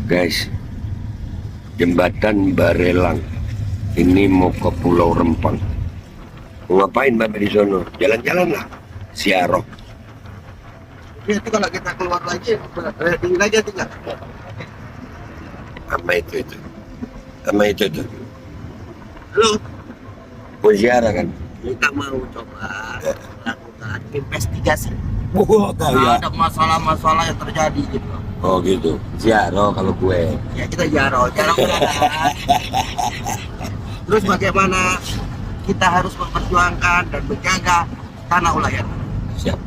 Guys, jembatan Barelang ini mau ke Pulau Rempang. Mau ngapain Bapak di sono? Jalan-jalan lah, siaroh. Ya, itu kalau kita keluar lagi, tinggal aja tinggal. Sama itu. Sama itu. Halo, Mau ziarah kan? kita mau coba melakukan investigasi. Wah, Kalau ada masalah-masalah yang terjadi gitu. Oh gitu, ziarah kalau gue. Ya kita jarang mana. Terus bagaimana kita harus memperjuangkan dan menjaga tanah Ulayan. Siap.